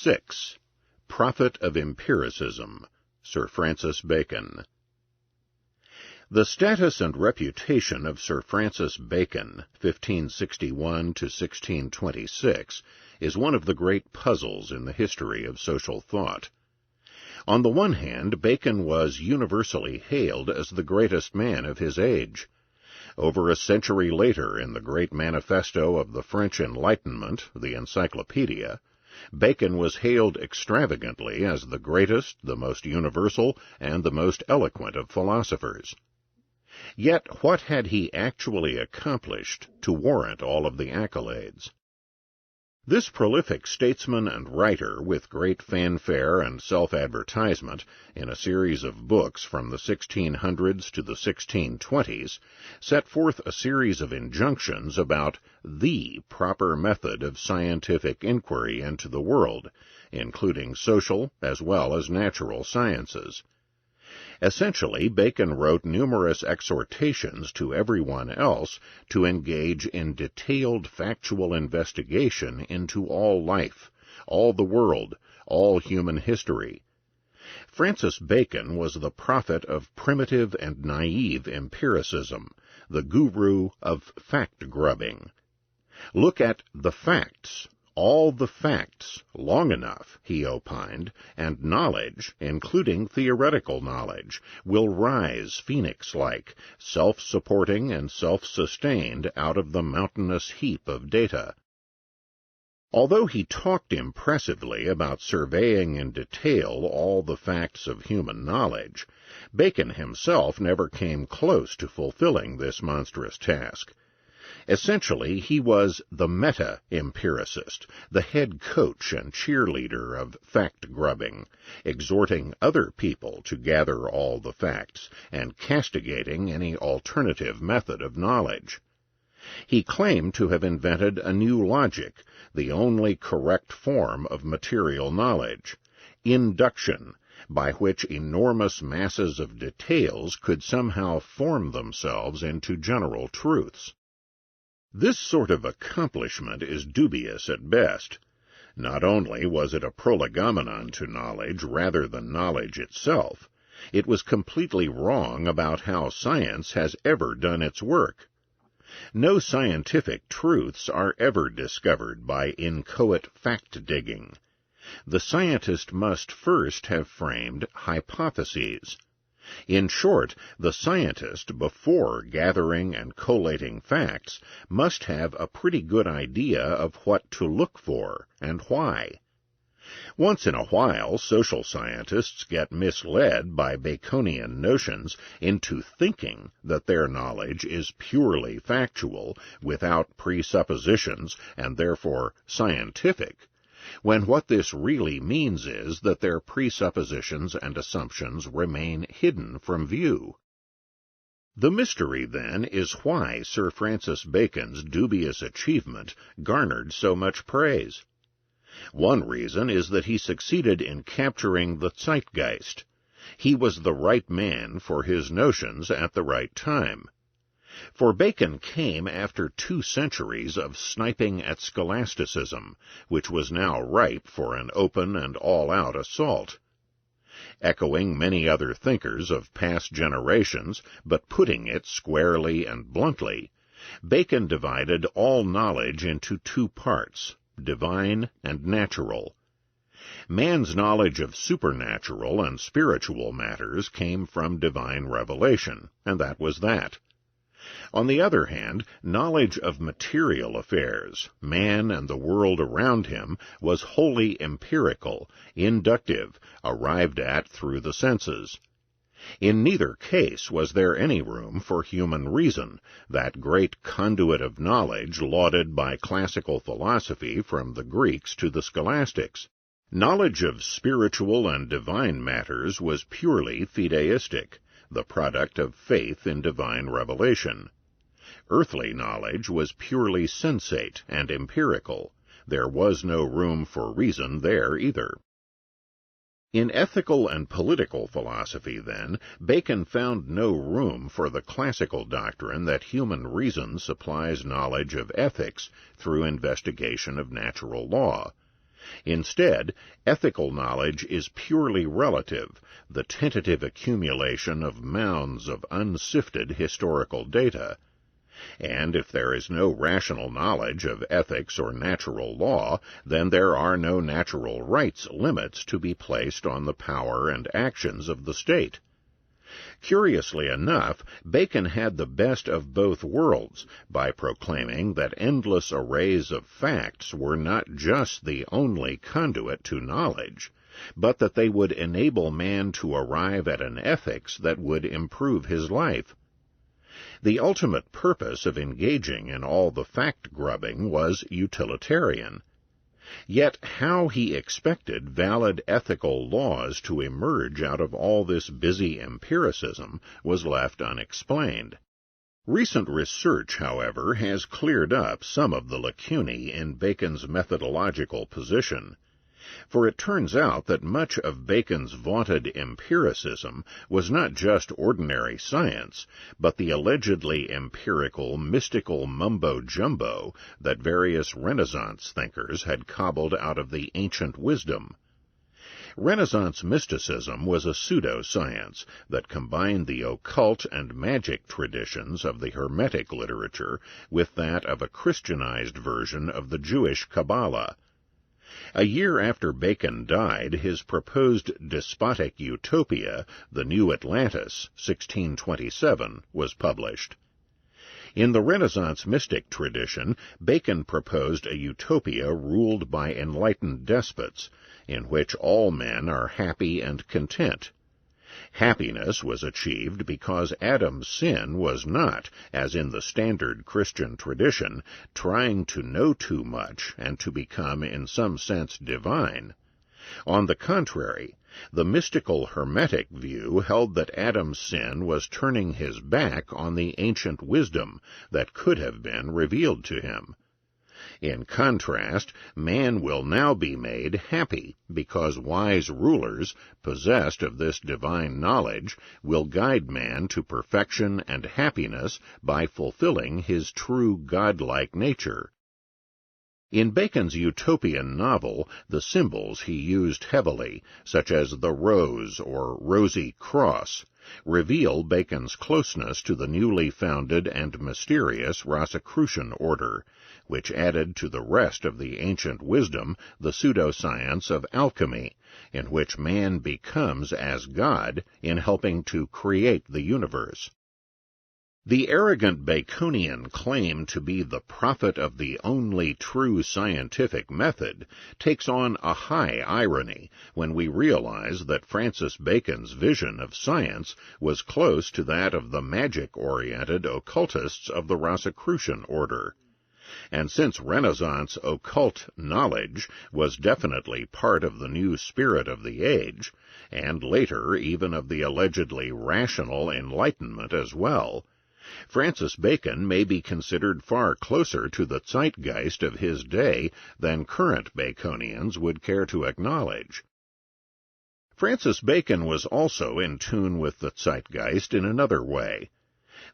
6. Prophet of Empiricism, Sir Francis Bacon. The status and reputation of Sir Francis Bacon, 1561 to 1626, is one of the great puzzles in the history of social thought. On the one hand, Bacon was universally hailed as the greatest man of his age. Over a century later, in the great Manifesto of the French Enlightenment, the Encyclopedia, Bacon was hailed extravagantly as the greatest, the most universal, and the most eloquent of philosophers. Yet what had he actually accomplished to warrant all of the accolades? This prolific statesman and writer, with great fanfare and self-advertisement, in a series of books from the 1600s to the 1620s, set forth a series of injunctions about the proper method of scientific inquiry into the world, including social as well as natural sciences. Essentially, Bacon wrote numerous exhortations to everyone else to engage in detailed factual investigation into all life, all the world, all human history. Francis Bacon was the prophet of primitive and naive empiricism, the guru of fact-grubbing. Look at the facts. All the facts, long enough, he opined, and knowledge, including theoretical knowledge, will rise phoenix-like, self-supporting and self-sustained out of the mountainous heap of data. Although he talked impressively about surveying in detail all the facts of human knowledge, Bacon himself never came close to fulfilling this monstrous task. Essentially, he was the meta-empiricist, the head coach and cheerleader of fact-grubbing, exhorting other people to gather all the facts and castigating any alternative method of knowledge. He claimed to have invented a new logic, the only correct form of material knowledge, induction, by which enormous masses of details could somehow form themselves into general truths. This sort of accomplishment is dubious at best. Not only was it a prolegomenon to knowledge rather than knowledge itself, it was completely wrong about how science has ever done its work. No scientific truths are ever discovered by inchoate fact-digging. The scientist must first have framed hypotheses. In short, the scientist, before gathering and collating facts, must have a pretty good idea of what to look for and why. Once in a while, social scientists get misled by Baconian notions into thinking that their knowledge is purely factual, without presuppositions, and therefore scientific, when what this really means is that their presuppositions and assumptions remain hidden from view. The mystery, then, is why Sir Francis Bacon's dubious achievement garnered so much praise. One reason is that he succeeded in capturing the zeitgeist. He was the right man for his notions at the right time. For Bacon came after 2 centuries of sniping at scholasticism, which was now ripe for an open and all-out assault. Echoing many other thinkers of past generations, but putting it squarely and bluntly, Bacon divided all knowledge into 2 parts, divine and natural. Man's knowledge of supernatural and spiritual matters came from divine revelation, and that was that. On the other hand, knowledge of material affairs, man and the world around him, was wholly empirical, inductive, arrived at through the senses. In neither case was there any room for human reason, that great conduit of knowledge lauded by classical philosophy from the Greeks to the scholastics. Knowledge of spiritual and divine matters was purely fideistic, the product of faith in divine revelation. Earthly knowledge was purely sensate and empirical. There was no room for reason there either. In ethical and political philosophy, then, Bacon found no room for the classical doctrine that human reason supplies knowledge of ethics through investigation of natural law. Instead, ethical knowledge is purely relative, the tentative accumulation of mounds of unsifted historical data. And if there is no rational knowledge of ethics or natural law, then there are no natural rights limits to be placed on the power and actions of the state. Curiously enough, Bacon had the best of both worlds by proclaiming that endless arrays of facts were not just the only conduit to knowledge, but that they would enable man to arrive at an ethics that would improve his life. The ultimate purpose of engaging in all the fact-grubbing was utilitarian. Yet how he expected valid ethical laws to emerge out of all this busy empiricism was left unexplained. Recent research, however, has cleared up some of the lacunae in Bacon's methodological position. For it turns out that much of Bacon's vaunted empiricism was not just ordinary science, but the allegedly empirical, mystical mumbo-jumbo that various Renaissance thinkers had cobbled out of the ancient wisdom. Renaissance mysticism was a pseudo-science that combined the occult and magic traditions of the Hermetic literature with that of a Christianized version of the Jewish Kabbalah. A year after Bacon died, his proposed despotic utopia, The New Atlantis, 1627, was published. In the Renaissance mystic tradition, Bacon proposed a utopia ruled by enlightened despots, in which all men are happy and content. Happiness was achieved because Adam's sin was not, as in the standard Christian tradition, trying to know too much and to become in some sense divine. On the contrary, the mystical Hermetic view held that Adam's sin was turning his back on the ancient wisdom that could have been revealed to him. In contrast, man will now be made happy, because wise rulers, possessed of this divine knowledge, will guide man to perfection and happiness by fulfilling his true godlike nature. In Bacon's utopian novel, the symbols he used heavily, such as the rose or rosy cross, reveal Bacon's closeness to the newly founded and mysterious Rosicrucian order, which added to the rest of the ancient wisdom the pseudoscience of alchemy, in which man becomes as God in helping to create the universe. The arrogant Baconian claim to be the prophet of the only true scientific method takes on a high irony when we realize that Francis Bacon's vision of science was close to that of the magic-oriented occultists of the Rosicrucian order. And since Renaissance occult knowledge was definitely part of the new spirit of the age, and later even of the allegedly rational Enlightenment as well, Francis Bacon may be considered far closer to the zeitgeist of his day than current Baconians would care to acknowledge. Francis Bacon was also in tune with the zeitgeist in another way.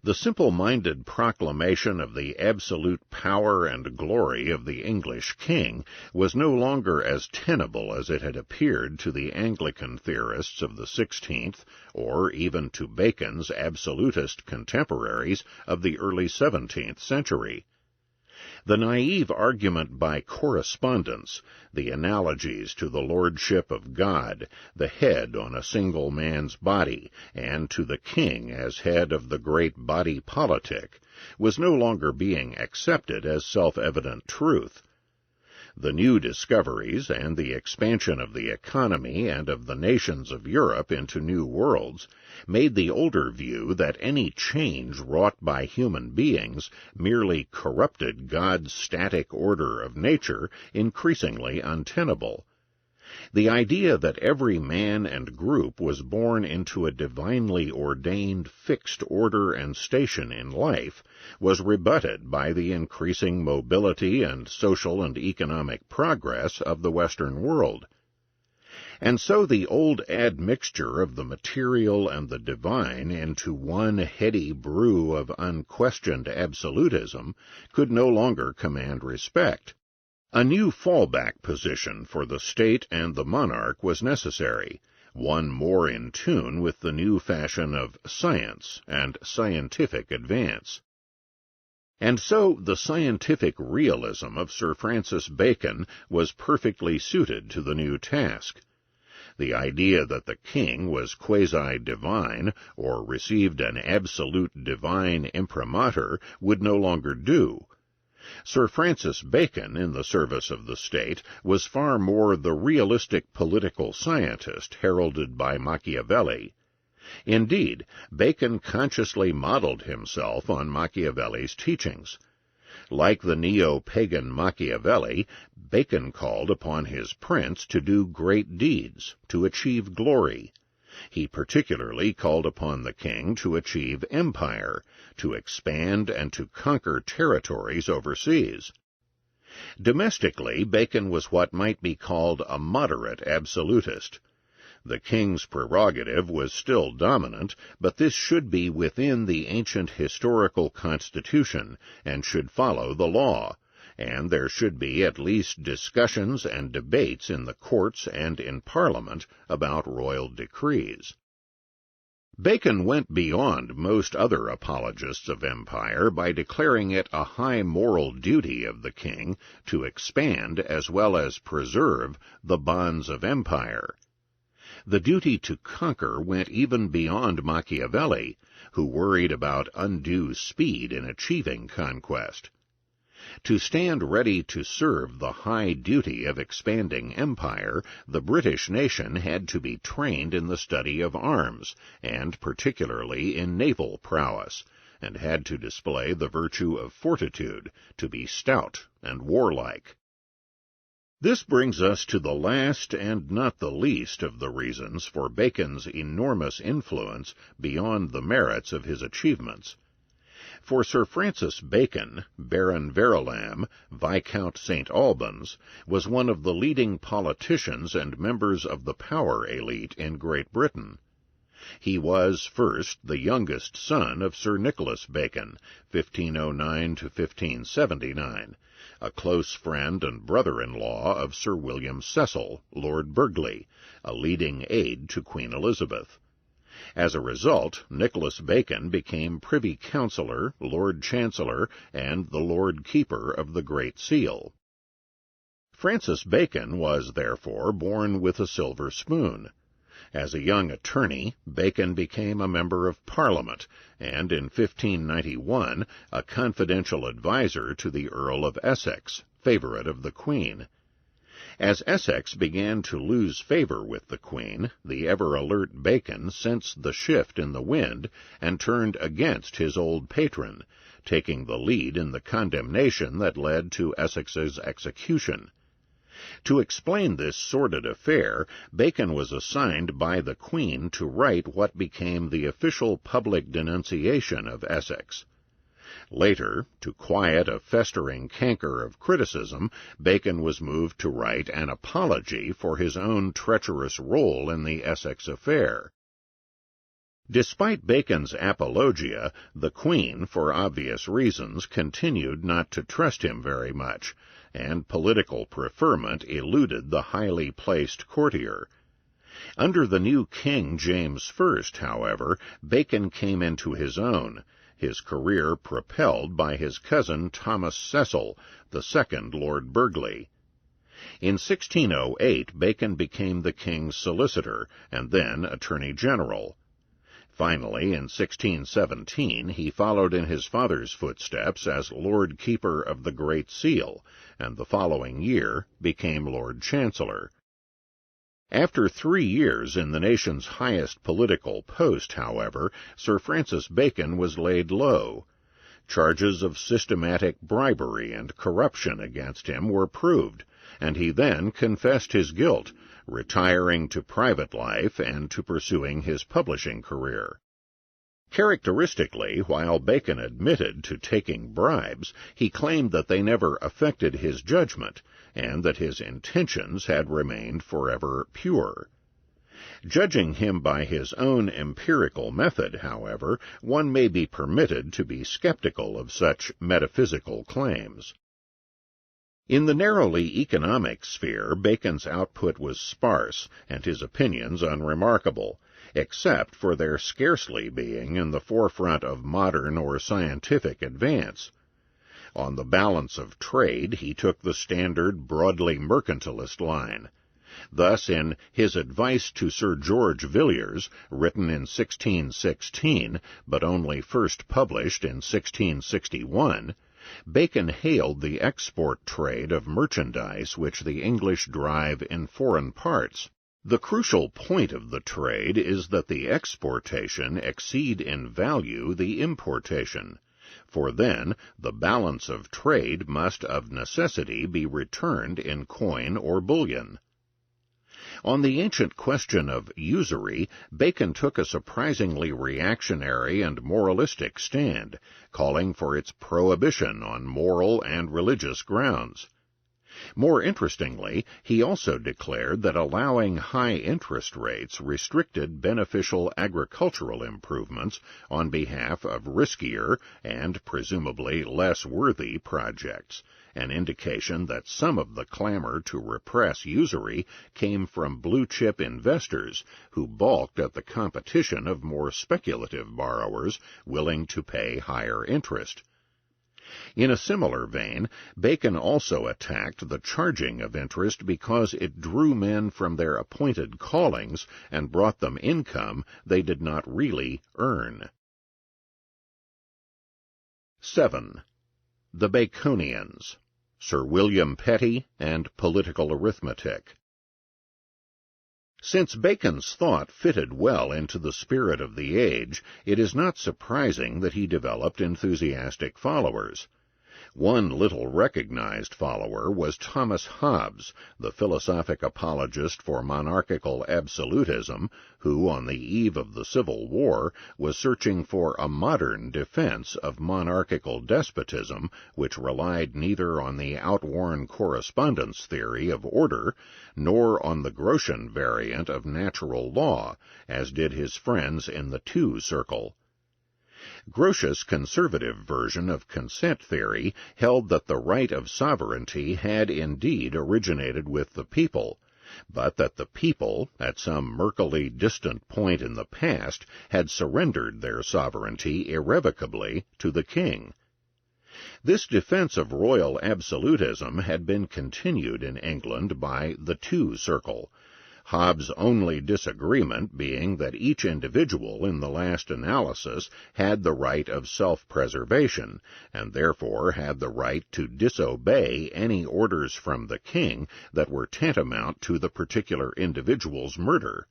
The simple-minded proclamation of the absolute power and glory of the English king was no longer as tenable as it had appeared to the Anglican theorists of the 16th, or even to Bacon's absolutist contemporaries of the early 17th century. The naive argument by correspondence, the analogies to the lordship of God, the head on a single man's body, and to the king as head of the great body politic, was no longer being accepted as self-evident truth. The new discoveries and the expansion of the economy and of the nations of Europe into new worlds made the older view that any change wrought by human beings merely corrupted God's static order of nature increasingly untenable. The idea that every man and group was born into a divinely ordained fixed order and station in life was rebutted by the increasing mobility and social and economic progress of the Western world. And so the old admixture of the material and the divine into one heady brew of unquestioned absolutism could no longer command respect. A new fallback position for the state and the monarch was necessary, one more in tune with the new fashion of science and scientific advance. And so the scientific realism of Sir Francis Bacon was perfectly suited to the new task. The idea that the king was quasi-divine, or received an absolute divine imprimatur, would no longer do. Sir Francis Bacon, in the service of the state, was far more the realistic political scientist heralded by Machiavelli. Indeed, Bacon consciously modeled himself on Machiavelli's teachings. Like the neo-pagan Machiavelli, Bacon called upon his prince to do great deeds, to achieve glory. He particularly called upon the king to achieve empire, to expand and to conquer territories overseas. Domestically, Bacon was what might be called a moderate absolutist. The king's prerogative was still dominant, but this should be within the ancient historical constitution and should follow the law, and there should be at least discussions and debates in the courts and in Parliament about royal decrees. Bacon went beyond most other apologists of empire by declaring it a high moral duty of the king to expand as well as preserve the bonds of empire. The duty to conquer went even beyond Machiavelli, who worried about undue speed in achieving conquest. To stand ready to serve the high duty of expanding empire, the British nation had to be trained in the study of arms, and particularly in naval prowess, and had to display the virtue of fortitude, to be stout and warlike. This brings us to the last and not the least of the reasons for Bacon's enormous influence beyond the merits of his achievements. For Sir Francis Bacon, Baron Verulam, Viscount St. Albans, was one of the leading politicians and members of the power elite in Great Britain. He was, first, the youngest son of Sir Nicholas Bacon, 1509 to 1579, a close friend and brother-in-law of Sir William Cecil, Lord Burghley, a leading aide to Queen Elizabeth. As a result, Nicholas Bacon became Privy Councillor, Lord Chancellor, and the Lord Keeper of the Great Seal. Francis Bacon was, therefore, born with a silver spoon. As a young attorney, Bacon became a member of Parliament, and in 1591 a confidential adviser to the Earl of Essex, favourite of the Queen. As Essex began to lose favour with the Queen, the ever-alert Bacon sensed the shift in the wind and turned against his old patron, taking the lead in the condemnation that led to Essex's execution. To explain this sordid affair, Bacon was assigned by the Queen to write what became the official public denunciation of Essex. Later, to quiet a festering canker of criticism, Bacon was moved to write an apology for his own treacherous role in the Essex affair. Despite Bacon's apologia, the Queen, for obvious reasons, continued not to trust him very much, and political preferment eluded the highly placed courtier. Under the new King James I, however, Bacon came into his own, his career propelled by his cousin Thomas Cecil, the second Lord Burghley. In 1608, Bacon became the king's solicitor, and then Attorney General. Finally, in 1617, he followed in his father's footsteps as Lord Keeper of the Great Seal, and the following year became Lord Chancellor. After 3 years in the nation's highest political post, however, Sir Francis Bacon was laid low. Charges of systematic bribery and corruption against him were proved, and he then confessed his guilt, retiring to private life and to pursuing his publishing career. Characteristically, while Bacon admitted to taking bribes, he claimed that they never affected his judgment, and that his intentions had remained forever pure. Judging him by his own empirical method, however, one may be permitted to be skeptical of such metaphysical claims. In the narrowly economic sphere, Bacon's output was sparse, and his opinions unremarkable, except for their scarcely being in the forefront of modern or scientific advance. On the balance of trade, he took the standard, broadly mercantilist line. Thus, in his Advice to Sir George Villiers, written in 1616, but only first published in 1661, Bacon hailed the export trade of merchandise which the English drive in foreign parts. The crucial point of the trade is that the exportation exceed in value the importation, for then the balance of trade must of necessity be returned in coin or bullion. On the ancient question of usury, Bacon took a surprisingly reactionary and moralistic stand, calling for its prohibition on moral and religious grounds. More interestingly, he also declared that allowing high interest rates restricted beneficial agricultural improvements on behalf of riskier and presumably less worthy projects, an indication that some of the clamor to repress usury came from blue-chip investors who balked at the competition of more speculative borrowers willing to pay higher interest. In a similar vein, Bacon also attacked the charging of interest because it drew men from their appointed callings and brought them income they did not really earn. 7. The Baconians, Sir William Petty and Political Arithmetic. Since Bacon's thought fitted well into the spirit of the age, it is not surprising that he developed enthusiastic followers. One little recognized follower was Thomas Hobbes, the philosophic apologist for monarchical absolutism, who, on the eve of the Civil War, was searching for a modern defense of monarchical despotism which relied neither on the outworn correspondence theory of order, nor on the Grotian variant of natural law, as did his friends in the Two Circle. Grotius' conservative version of consent theory held that the right of sovereignty had indeed originated with the people, but that the people, at some murkily distant point in the past, had surrendered their sovereignty irrevocably to the king. This defense of royal absolutism had been continued in England by the Two Circle, Hobbes' only disagreement being that each individual in the last analysis had the right of self-preservation, and therefore had the right to disobey any orders from the king that were tantamount to the particular individual's murder.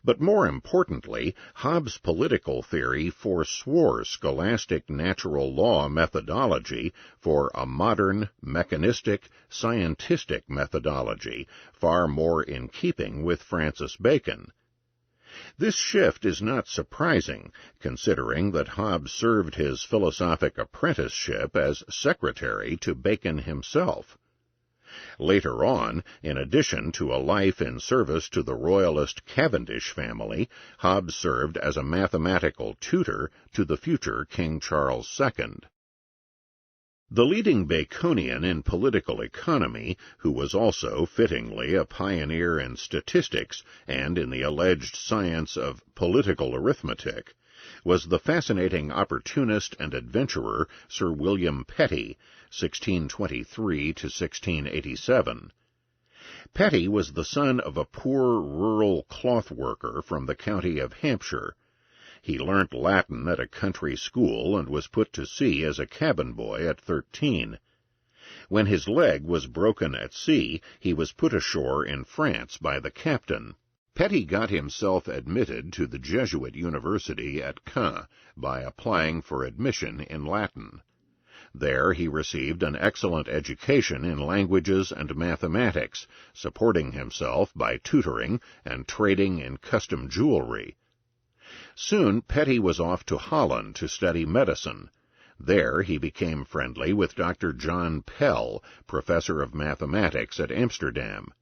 But more importantly, Hobbes' political theory forswore scholastic natural law methodology for a modern, mechanistic, scientistic methodology, far more in keeping with Francis Bacon. This shift is not surprising, considering that Hobbes served his philosophic apprenticeship as secretary to Bacon himself. Later on, in addition to a life in service to the royalist Cavendish family, Hobbes served as a mathematical tutor to the future King Charles II. The leading Baconian in political economy, who was also fittingly a pioneer in statistics and in the alleged science of political arithmetic, was the fascinating opportunist and adventurer Sir William Petty, 1623 to 1687. Petty was the son of a poor rural cloth worker from the county of Hampshire. He learnt Latin at a country school and was put to sea as a cabin boy at 13. When his leg was broken at sea, he was put ashore in France by the captain. Petty got himself admitted to the Jesuit University at Caen by applying for admission in Latin. There he received an excellent education in languages and mathematics, supporting himself by tutoring and trading in custom jewelry. Soon Petty was off to Holland to study medicine. There he became friendly with Dr. John Pell, professor of mathematics at Amsterdam.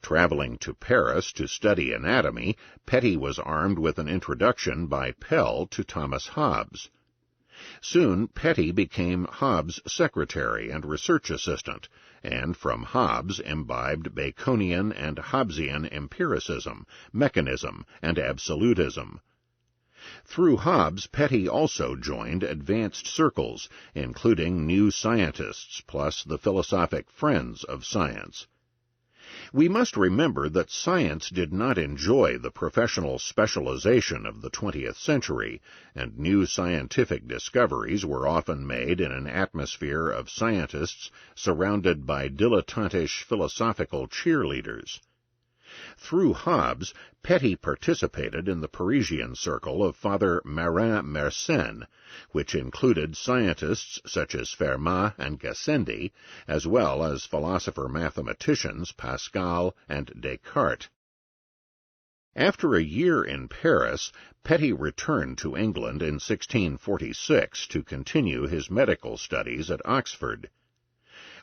Traveling to Paris to study anatomy, Petty was armed with an introduction by Pell to Thomas Hobbes. Soon Petty became Hobbes' secretary and research assistant, and from Hobbes imbibed Baconian and Hobbesian empiricism, mechanism, and absolutism. Through Hobbes, Petty also joined advanced circles, including New Scientists, plus the philosophic Friends of Science. We must remember that science did not enjoy the professional specialization of the 20th century, and new scientific discoveries were often made in an atmosphere of scientists surrounded by dilettantish philosophical cheerleaders. Through Hobbes, Petty participated in the Parisian circle of Father Marin Mersenne, which included scientists such as Fermat and Gassendi, as well as philosopher-mathematicians Pascal and Descartes. After a year in Paris, Petty returned to England in 1646 to continue his medical studies at Oxford.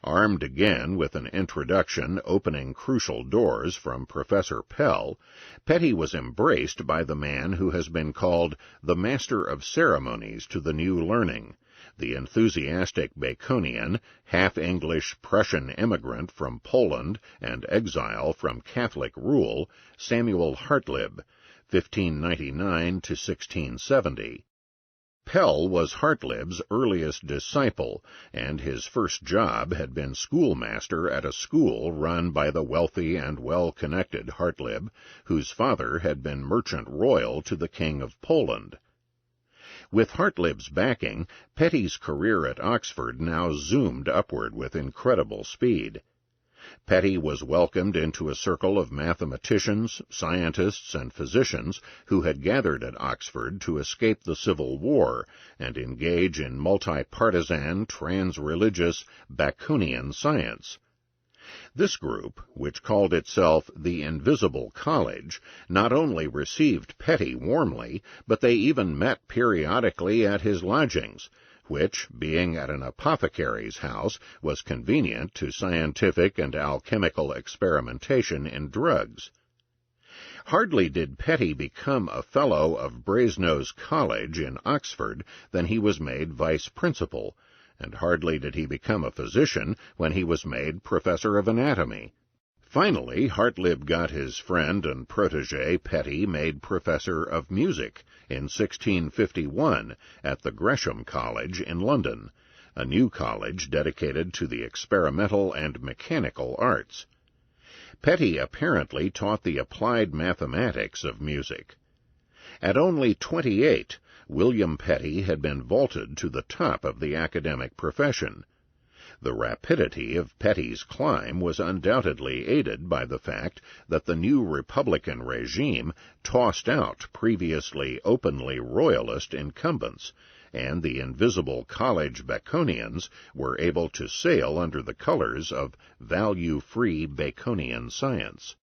Armed again with an introduction opening crucial doors from Professor Pell, Petty was embraced by the man who has been called the Master of Ceremonies to the New Learning, the enthusiastic Baconian, half-English Prussian immigrant from Poland and exile from Catholic rule, Samuel Hartlib, 1599 to 1670. Pell was Hartlib's earliest disciple, and his first job had been schoolmaster at a school run by the wealthy and well-connected Hartlib, whose father had been merchant royal to the King of Poland. With Hartlib's backing, Petty's career at Oxford now zoomed upward with incredible speed. Petty was welcomed into a circle of mathematicians, scientists, and physicians who had gathered at Oxford to escape the Civil War and engage in multi-partisan, trans-religious, Baconian science. This group, which called itself the Invisible College, not only received Petty warmly, but they even met periodically at his lodgings, which, being at an apothecary's house, was convenient to scientific and alchemical experimentation in drugs. Hardly did Petty become a Fellow of Brasenose College in Oxford than he was made vice-principal, and hardly did he become a physician when he was made Professor of Anatomy. Finally, Hartlib got his friend and protégé Petty made Professor of Music in 1651 at the Gresham College in London, a new college dedicated to the experimental and mechanical arts. Petty apparently taught the applied mathematics of music. At only 28, William Petty had been vaulted to the top of the academic profession. The rapidity of Petty's climb was undoubtedly aided by the fact that the new Republican regime tossed out previously openly royalist incumbents, and the invisible college Baconians were able to sail under the colors of value-free Baconian science.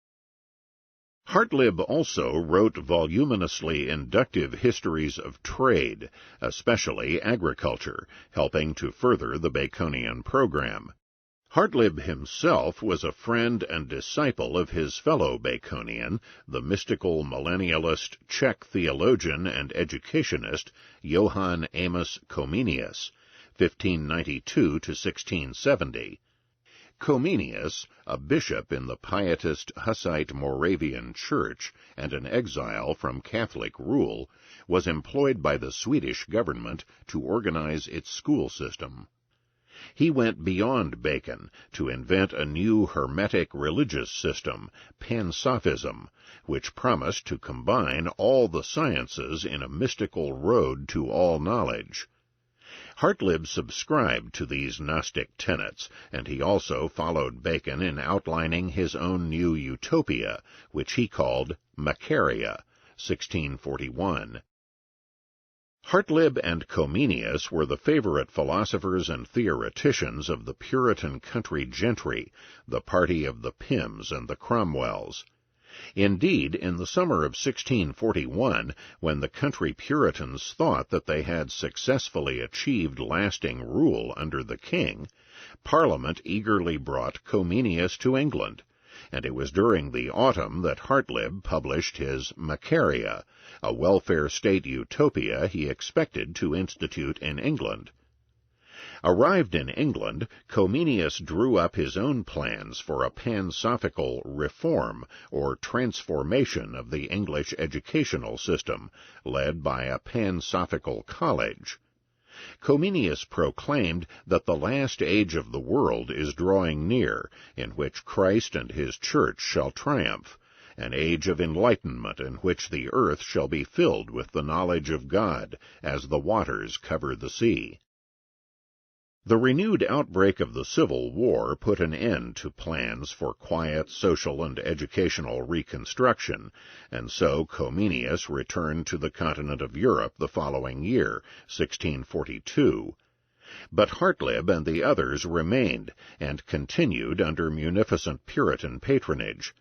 Hartlib also wrote voluminously inductive histories of trade, especially agriculture, helping to further the Baconian program. Hartlib himself was a friend and disciple of his fellow Baconian, the mystical millennialist Czech theologian and educationist Johann Amos Comenius, 1592 to 1670. Comenius, a bishop in the pietist Hussite Moravian Church and an exile from Catholic rule, was employed by the Swedish government to organize its school system. He went beyond Bacon to invent a new Hermetic religious system, Pansophism, which promised to combine all the sciences in a mystical road to all knowledge. Hartlib subscribed to these Gnostic tenets, and he also followed Bacon in outlining his own new utopia, which he called Macaria, 1641. Hartlib and Comenius were the favorite philosophers and theoreticians of the Puritan country gentry, the party of the Pyms and the Cromwells. Indeed, in the summer of 1641, when the country Puritans thought that they had successfully achieved lasting rule under the king, Parliament eagerly brought Comenius to England, and it was during the autumn that Hartlib published his Macaria, a welfare state utopia he expected to institute in England. Arrived in England, Comenius drew up his own plans for a pansophical reform or transformation of the English educational system, led by a pansophical college. Comenius proclaimed that the last age of the world is drawing near, in which Christ and his Church shall triumph, an age of enlightenment in which the earth shall be filled with the knowledge of God, as the waters cover the sea. The renewed outbreak of the Civil War put an end to plans for quiet social and educational reconstruction, and so Comenius returned to the continent of Europe the following year, 1642. But Hartlib and the others remained, and continued under munificent Puritan patronage.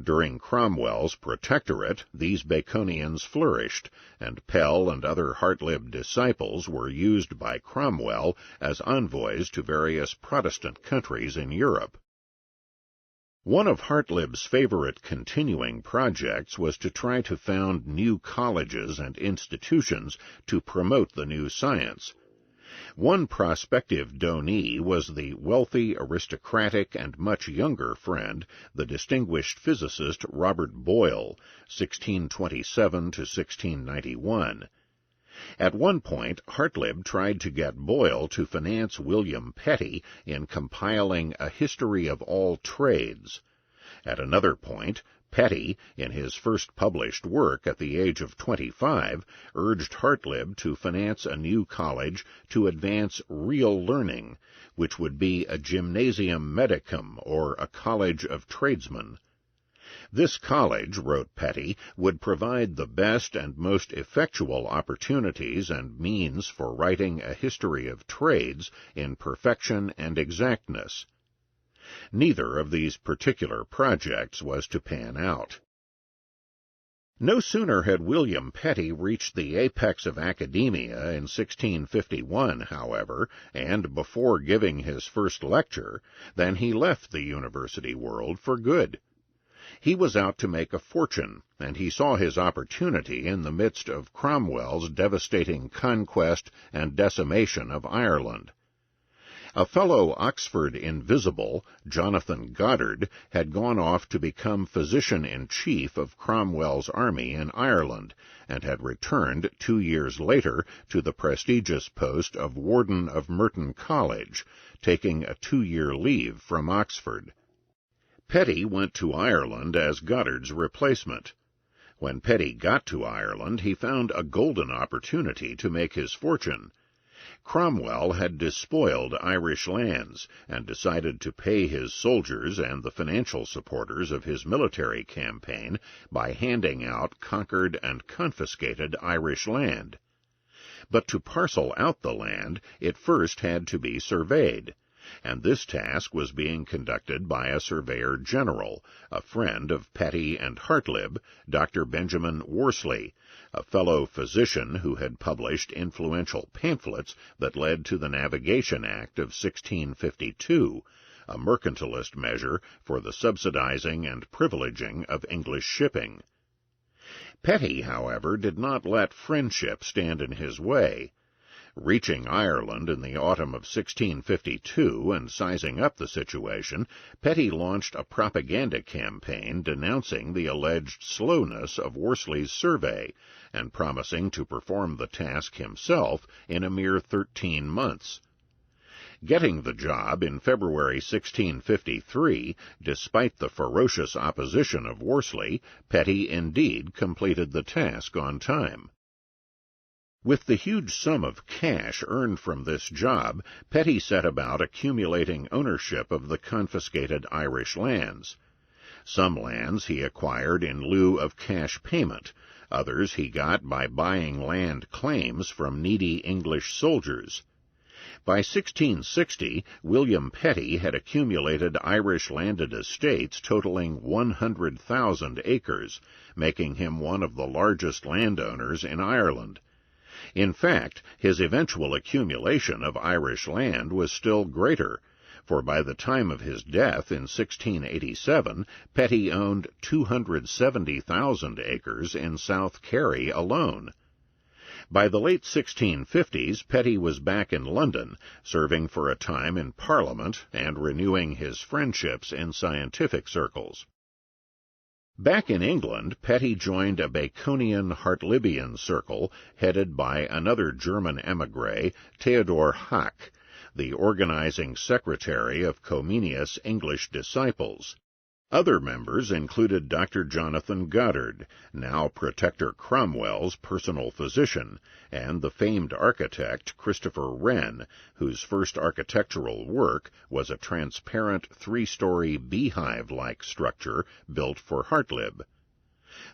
During Cromwell's protectorate, these Baconians flourished, and Pell and other Hartlib disciples were used by Cromwell as envoys to various Protestant countries in Europe. One of Hartlib's favorite continuing projects was to try to found new colleges and institutions to promote the new science. One prospective donee was the wealthy, aristocratic, and much younger friend, the distinguished physicist Robert Boyle, 1627 to 1691. At one point, Hartlib tried to get Boyle to finance William Petty in compiling a history of all trades. At another point, Petty, in his first published work at the age of 25, urged Hartlib to finance a new college to advance real learning, which would be a gymnasium medicum, or a college of tradesmen. This college, wrote Petty, would provide the best and most effectual opportunities and means for writing a history of trades in perfection and exactness. Neither of these particular projects was to pan out. No sooner had William Petty reached the apex of academia in 1651, however, and before giving his first lecture, than he left the university world for good. He was out to make a fortune, and he saw his opportunity in the midst of Cromwell's devastating conquest and decimation of Ireland. A fellow Oxford Invisible, Jonathan Goddard, had gone off to become physician-in-chief of Cromwell's army in Ireland, and had returned 2 years later to the prestigious post of Warden of Merton College, taking a 2-year leave from Oxford. Petty went to Ireland as Goddard's replacement. When Petty got to Ireland, he found a golden opportunity to make his fortune. Cromwell had despoiled Irish lands, and decided to pay his soldiers and the financial supporters of his military campaign by handing out conquered and confiscated Irish land. But to parcel out the land, it first had to be surveyed, and this task was being conducted by a surveyor general, a friend of Petty and Hartlib, Dr. Benjamin Worsley, a fellow physician who had published influential pamphlets that led to the Navigation Act of 1652, a mercantilist measure for the subsidizing and privileging of English shipping. Petty, however, did not let friendship stand in his way. Reaching Ireland in the autumn of 1652 and sizing up the situation, Petty launched a propaganda campaign denouncing the alleged slowness of Worsley's survey, and promising to perform the task himself in a mere 13 months. Getting the job in February 1653, despite the ferocious opposition of Worsley, Petty indeed completed the task on time. With the huge sum of cash earned from this job, Petty set about accumulating ownership of the confiscated Irish lands. Some lands he acquired in lieu of cash payment, others he got by buying land claims from needy English soldiers. By 1660, William Petty had accumulated Irish landed estates totaling 100,000 acres, making him one of the largest landowners in Ireland. In fact, his eventual accumulation of Irish land was still greater, for by the time of his death in 1687, Petty owned 270,000 acres in South Kerry alone. By the late 1650s, Petty was back in London, serving for a time in Parliament and renewing his friendships in scientific circles. Back in England, Petty joined a Baconian Hartlibian circle headed by another German émigré, Theodor Hack, the organizing secretary of Comenius' English disciples. Other members included Dr. Jonathan Goddard, now Protector Cromwell's personal physician, and the famed architect Christopher Wren, whose first architectural work was a transparent three-story beehive-like structure built for Hartlib.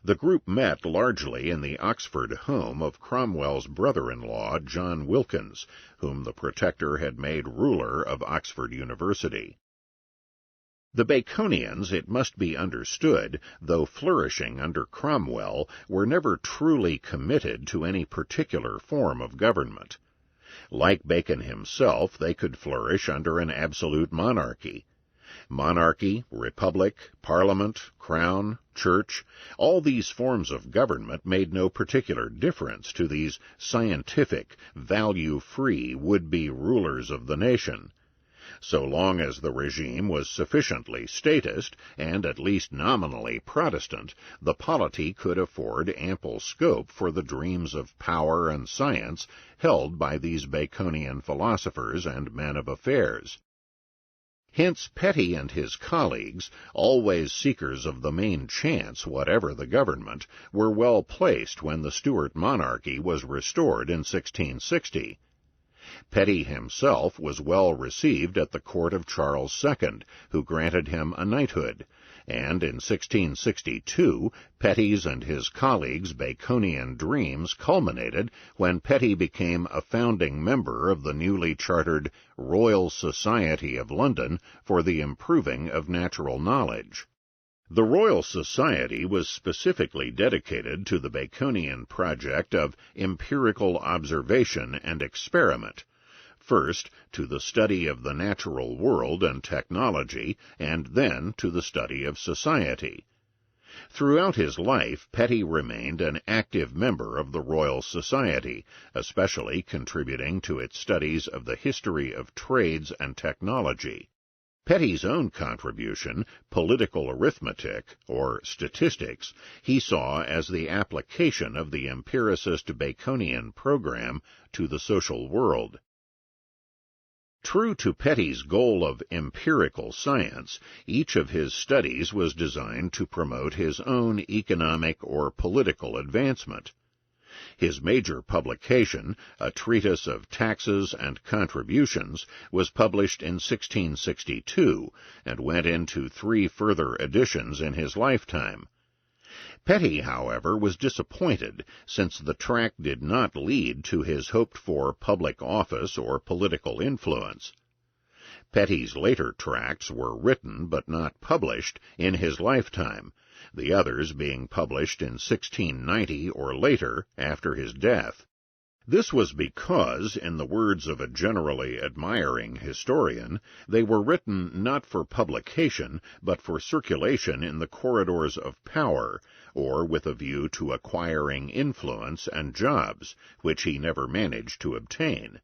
The group met largely in the Oxford home of Cromwell's brother-in-law, John Wilkins, whom the Protector had made ruler of Oxford University. The Baconians, it must be understood, though flourishing under Cromwell, were never truly committed to any particular form of government. Like Bacon himself, they could flourish under an absolute monarchy. Monarchy, republic, parliament, crown, church, all these forms of government made no particular difference to these scientific, value-free would-be rulers of the nation. So long as the regime was sufficiently statist and at least nominally Protestant, the polity could afford ample scope for the dreams of power and science held by these Baconian philosophers and men of affairs. Hence Petty and his colleagues, always seekers of the main chance whatever the government, were well placed when the Stuart monarchy was restored in 1660. Petty himself was well received at the court of Charles II, who granted him a knighthood, and in 1662 Petty's and his colleagues' Baconian dreams culminated when Petty became a founding member of the newly chartered Royal Society of London for the Improving of Natural Knowledge. The Royal Society was specifically dedicated to the Baconian project of empirical observation and experiment, first to the study of the natural world and technology, and then to the study of society. Throughout his life, Petty remained an active member of the Royal Society, especially contributing to its studies of the history of trades and technology. Petty's own contribution, political arithmetic, or statistics, he saw as the application of the empiricist Baconian program to the social world. True to Petty's goal of empirical science, each of his studies was designed to promote his own economic or political advancement. His major publication, a treatise of taxes and contributions, was published in 1662 and went into 3 further editions in his lifetime. Petty, however, was disappointed, since the tract did not lead to his hoped-for public office or political influence. Petty's later tracts were written but not published in his lifetime, the others being published in 1690 or later, after his death. This was because, in the words of a generally admiring historian, they were written not for publication, but for circulation in the corridors of power, or with a view to acquiring influence and jobs, which he never managed to obtain.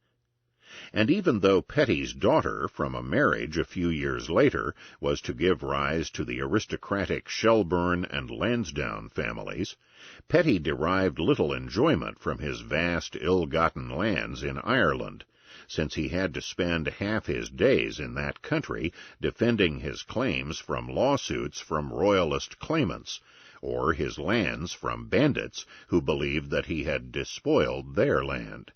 And even though Petty's daughter, from a marriage a few years later, was to give rise to the aristocratic Shelburne and Lansdowne families, Petty derived little enjoyment from his vast, ill-gotten lands in Ireland, since he had to spend half his days in that country defending his claims from lawsuits from royalist claimants, or his lands from bandits who believed that he had despoiled their land.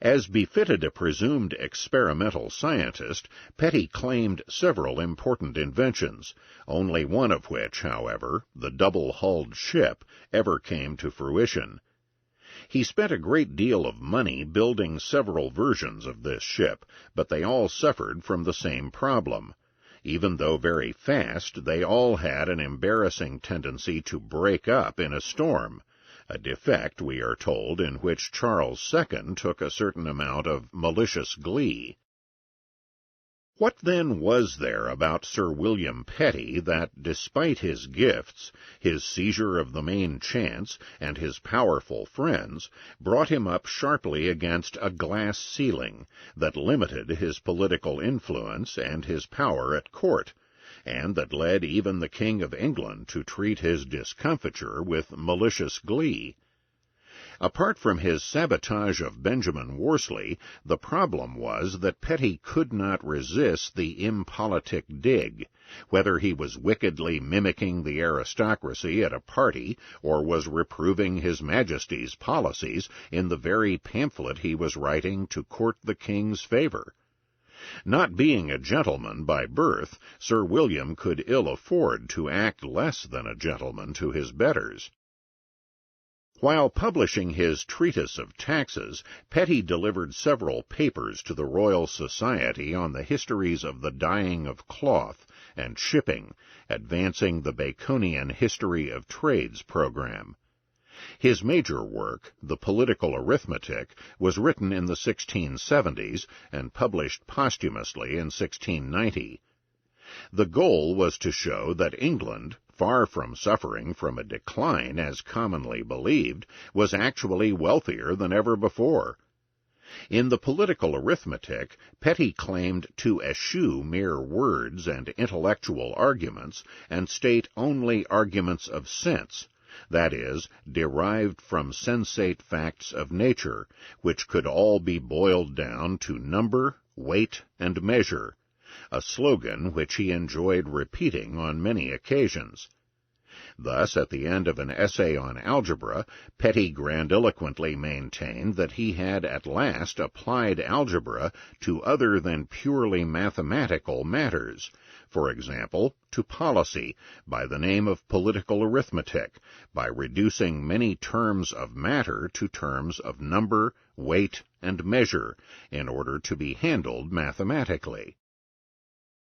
As befitted a presumed experimental scientist, Petty claimed several important inventions, only one of which, however, the double-hulled ship, ever came to fruition. He spent a great deal of money building several versions of this ship, but they all suffered from the same problem. Even though very fast, they all had an embarrassing tendency to break up in a storm, a defect, we are told, in which Charles II took a certain amount of malicious glee. What then was there about Sir William Petty that, despite his gifts, his seizure of the main chance, and his powerful friends, brought him up sharply against a glass ceiling that limited his political influence and his power at court, and that led even the King of England to treat his discomfiture with malicious glee? Apart from his sabotage of Benjamin Worsley, the problem was that Petty could not resist the impolitic dig, whether he was wickedly mimicking the aristocracy at a party or was reproving His Majesty's policies in the very pamphlet he was writing to court the King's favor. Not being a gentleman by birth, Sir William could ill afford to act less than a gentleman to his betters. While publishing his Treatise of Taxes, Petty delivered several papers to the Royal Society on the histories of the dyeing of cloth and shipping, advancing the Baconian History of Trades program. His major work, The Political Arithmetic, was written in the 1670s and published posthumously in 1690. The goal was to show that England, far from suffering from a decline as commonly believed, was actually wealthier than ever before. In the Political Arithmetic, Petty claimed to eschew mere words and intellectual arguments and state only arguments of sense, that is, derived from sensate facts of nature, which could all be boiled down to number, weight, and measure, a slogan which he enjoyed repeating on many occasions. Thus, at the end of an essay on algebra, Petty grandiloquently maintained that he had at last applied algebra to other than purely mathematical matters, for example, to policy, by the name of political arithmetic, by reducing many terms of matter to terms of number, weight, and measure, in order to be handled mathematically.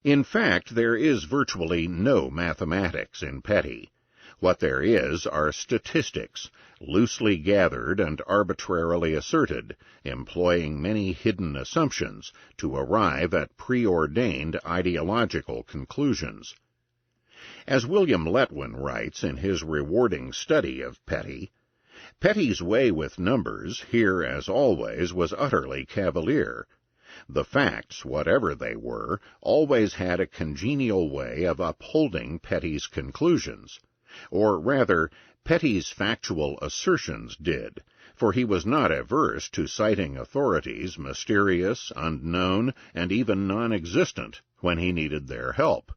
In fact, there is virtually no mathematics in Petty. What there is are statistics, loosely gathered and arbitrarily asserted, employing many hidden assumptions to arrive at preordained ideological conclusions. As William Letwin writes in his rewarding study of Petty, Petty's way with numbers, here as always, was utterly cavalier. The facts, whatever they were, always had a congenial way of upholding Petty's conclusions. Or rather, Petty's factual assertions did, for he was not averse to citing authorities mysterious, unknown, and even non-existent when he needed their help.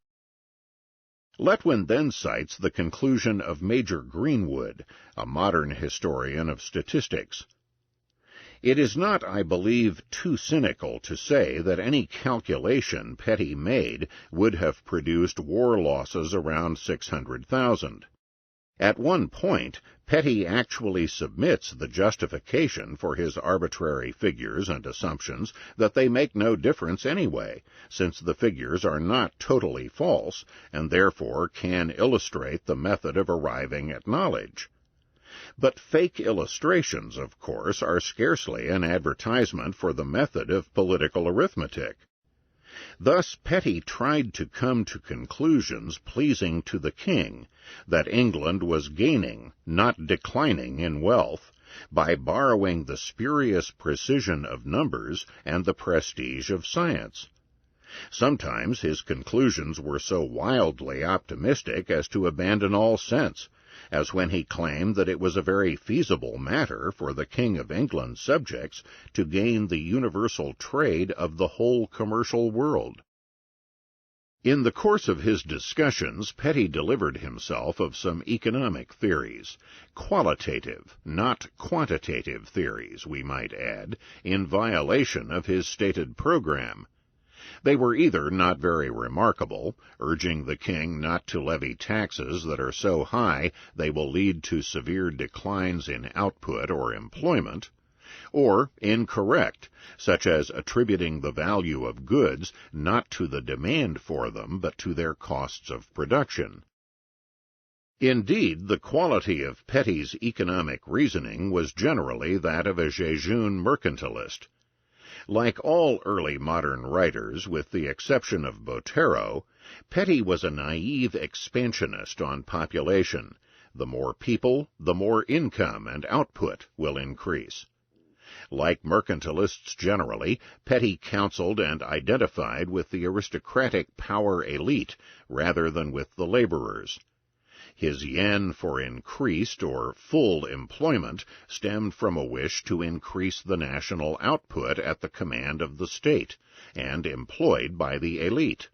Letwin then cites the conclusion of Major Greenwood, a modern historian of statistics. It is not, I believe, too cynical to say that any calculation Petty made would have produced war losses around 600,000. At one point, Petty actually submits the justification for his arbitrary figures and assumptions that they make no difference anyway, since the figures are not totally false, and therefore can illustrate the method of arriving at knowledge. But fake illustrations, of course, are scarcely an advertisement for the method of political arithmetic. Thus Petty tried to come to conclusions pleasing to the king, that England was gaining, not declining in wealth, by borrowing the spurious precision of numbers and the prestige of science. Sometimes his conclusions were so wildly optimistic as to abandon all sense, as when he claimed that it was a very feasible matter for the King of England's subjects to gain the universal trade of the whole commercial world. In the course of his discussions, Petty delivered himself of some economic theories, qualitative, not quantitative theories, we might add, in violation of his stated program. They were either not very remarkable, urging the king not to levy taxes that are so high they will lead to severe declines in output or employment, or incorrect, such as attributing the value of goods not to the demand for them but to their costs of production. Indeed, the quality of Petty's economic reasoning was generally that of a jejune mercantilist. Like all early modern writers, with the exception of Botero, Petty was a naive expansionist on population. The more people, the more income and output will increase. Like mercantilists generally, Petty counseled and identified with the aristocratic power elite rather than with the laborers. His yen for increased or full employment stemmed from a wish to increase the national output at the command of the state and employed by the elite.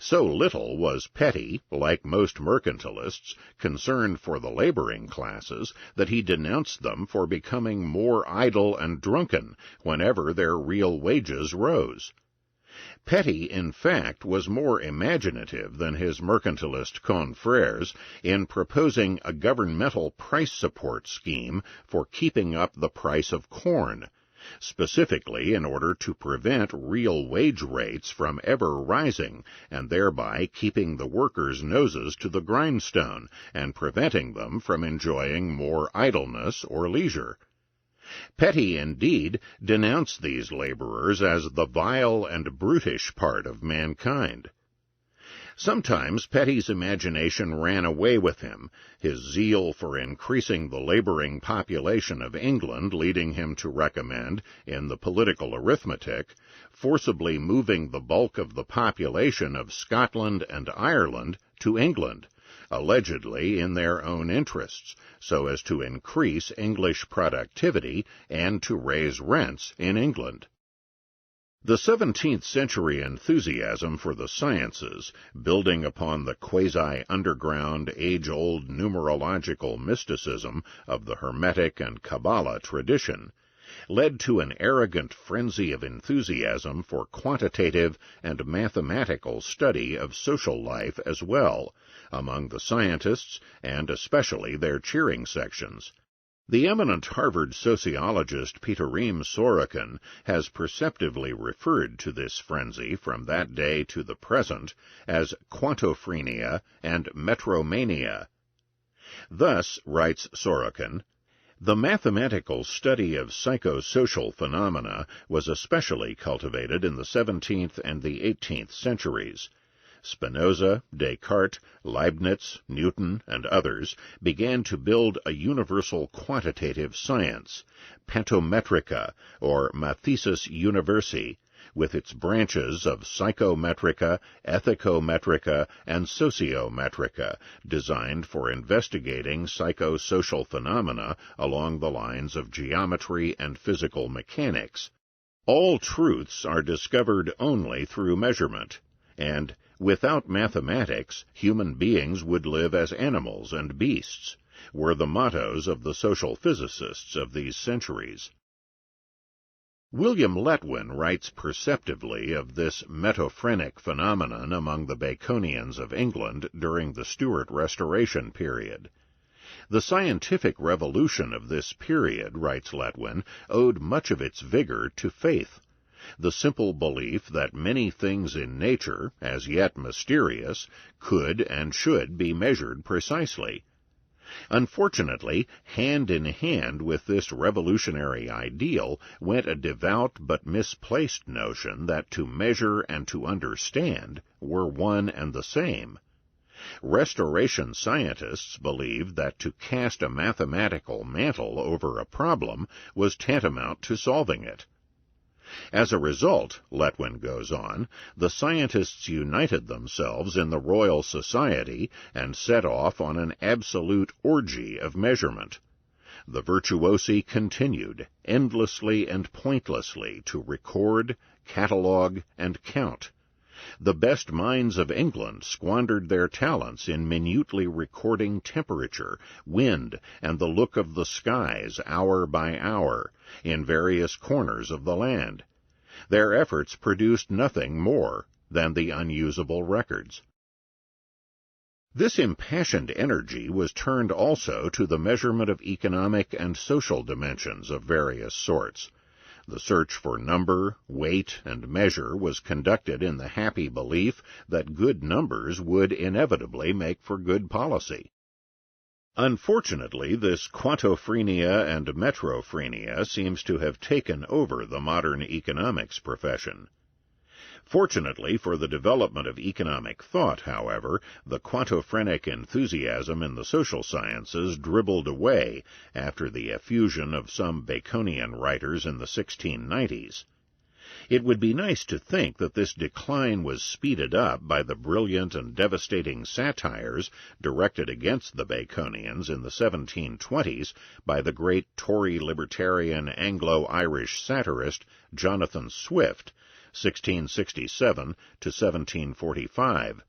So little was Petty, like most mercantilists, concerned for the laboring classes that he denounced them for becoming more idle and drunken whenever their real wages rose. Petty, in fact, was more imaginative than his mercantilist confrères in proposing a governmental price support scheme for keeping up the price of corn, specifically in order to prevent real wage rates from ever rising and thereby keeping the workers' noses to the grindstone and preventing them from enjoying more idleness or leisure. Petty, indeed, denounced these laborers as the vile and brutish part of mankind. Sometimes Petty's imagination ran away with him, his zeal for increasing the laboring population of England leading him to recommend, in the political arithmetic, forcibly moving the bulk of the population of Scotland and Ireland to England, allegedly in their own interests, so as to increase English productivity and to raise rents in England. The 17th century enthusiasm for the sciences, building upon the quasi-underground, age-old numerological mysticism of the Hermetic and Kabbalah tradition, led to an arrogant frenzy of enthusiasm for quantitative and mathematical study of social life as well, among the scientists and especially their cheering sections. The eminent Harvard sociologist Peterim Sorokin has perceptively referred to this frenzy from that day to the present as quantophrenia and metromania. Thus, writes Sorokin, the mathematical study of psychosocial phenomena was especially cultivated in the 17th and the 18th centuries. Spinoza, Descartes, Leibniz, Newton, and others began to build a universal quantitative science, pantometrica, or mathesis universi, with its branches of psychometrica, ethicometrica, and sociometrica, designed for investigating psychosocial phenomena along the lines of geometry and physical mechanics. All truths are discovered only through measurement, and without mathematics, human beings would live as animals and beasts, were the mottos of the social physicists of these centuries. William Letwin writes perceptively of this metaphrenic phenomenon among the Baconians of England during the Stuart Restoration period. The scientific revolution of this period, writes Letwin, owed much of its vigor to faith. The simple belief that many things in nature, as yet mysterious, could and should be measured precisely. Unfortunately, hand in hand with this revolutionary ideal went a devout but misplaced notion that to measure and to understand were one and the same. Restoration scientists believed that to cast a mathematical mantle over a problem was tantamount to solving it. As a result, Letwin goes on, the scientists united themselves in the Royal Society and set off on an absolute orgy of measurement. The virtuosi continued, endlessly and pointlessly, to record, catalogue, and count. The best minds of England squandered their talents in minutely recording temperature, wind, and the look of the skies hour by hour, in various corners of the land. Their efforts produced nothing more than the unusable records. This impassioned energy was turned also to the measurement of economic and social dimensions of various sorts. The search for number, weight, and measure was conducted in the happy belief that good numbers would inevitably make for good policy. Unfortunately, this quantophrenia and metrophrenia seems to have taken over the modern economics profession. Fortunately for the development of economic thought, however, the quantophrenic enthusiasm in the social sciences dribbled away after the effusion of some Baconian writers in the 1690s. It would be nice to think that this decline was speeded up by the brilliant and devastating satires directed against the Baconians in the 1720s by the great Tory libertarian Anglo-Irish satirist Jonathan Swift, 1667 to 1745.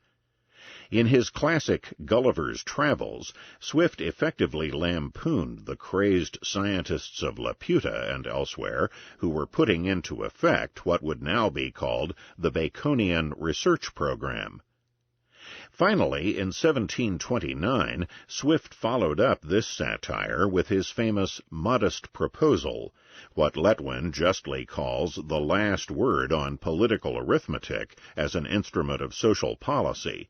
In his classic Gulliver's Travels, Swift effectively lampooned the crazed scientists of Laputa and elsewhere who were putting into effect what would now be called the Baconian research program. Finally, in 1729, Swift followed up this satire with his famous Modest Proposal, what Letwin justly calls the last word on political arithmetic as an instrument of social policy.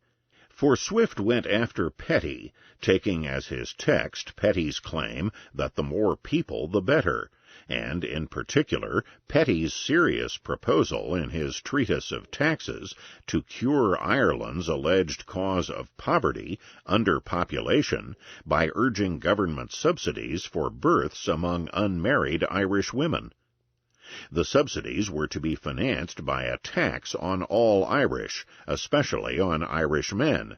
For Swift went after Petty, taking as his text Petty's claim that the more people the better, and, in particular, Petty's serious proposal in his Treatise of Taxes to cure Ireland's alleged cause of poverty, underpopulation, by urging government subsidies for births among unmarried Irish women. The subsidies were to be financed by a tax on all Irish, especially on Irish men.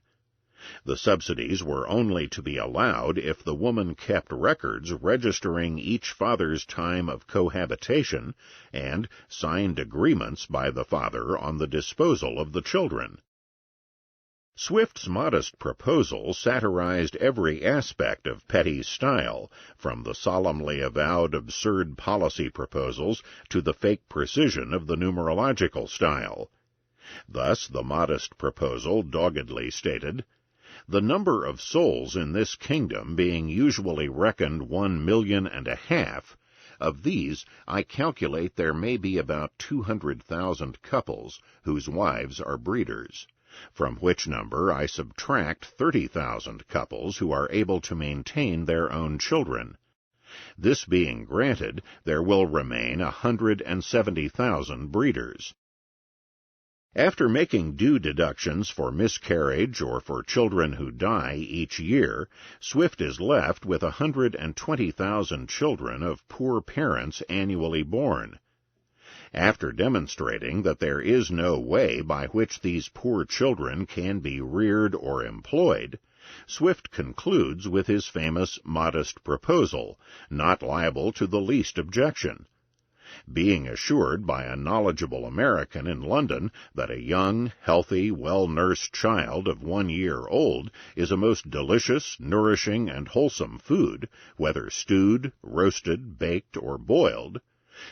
The subsidies were only to be allowed if the woman kept records registering each father's time of cohabitation and signed agreements by the father on the disposal of the children. Swift's Modest Proposal satirized every aspect of Petty's style, from the solemnly avowed absurd policy proposals to the fake precision of the numerological style. Thus the Modest Proposal doggedly stated, "The number of souls in this kingdom being usually reckoned 1.5 million, of these I calculate there may be about 200,000 couples whose wives are breeders, from which number I subtract 30,000 couples who are able to maintain their own children. This being granted, there will remain 170,000 breeders." After making due deductions for miscarriage or for children who die each year, Swift is left with 120,000 children of poor parents annually born. After demonstrating that there is no way by which these poor children can be reared or employed, Swift concludes with his famous Modest Proposal, not liable to the least objection. Being assured by a knowledgeable American in London that a young, healthy, well-nursed child of 1 year old is a most delicious, nourishing, and wholesome food, whether stewed, roasted, baked, or boiled,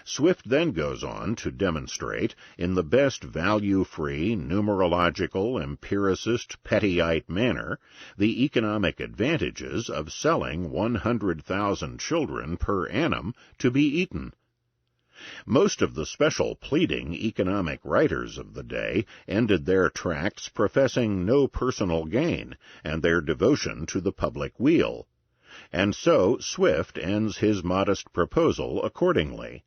Swift then goes on to demonstrate, in the best value-free, numerological, empiricist, Pettyite manner, the economic advantages of selling 100,000 children per annum to be eaten. Most of the special pleading economic writers of the day ended their tracts professing no personal gain and their devotion to the public weal. And so Swift ends his Modest Proposal accordingly.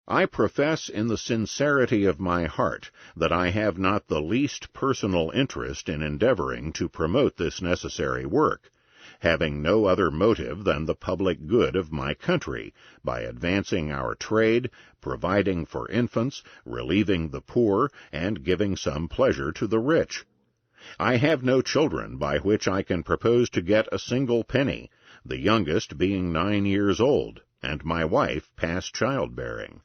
I profess in the sincerity of my heart that I have not the least personal interest in endeavoring to promote this necessary work, having no other motive than the public good of my country, by advancing our trade, providing for infants, relieving the poor, and giving some pleasure to the rich. I have no children by which I can propose to get a single penny, the youngest being 9 years old, and my wife past childbearing.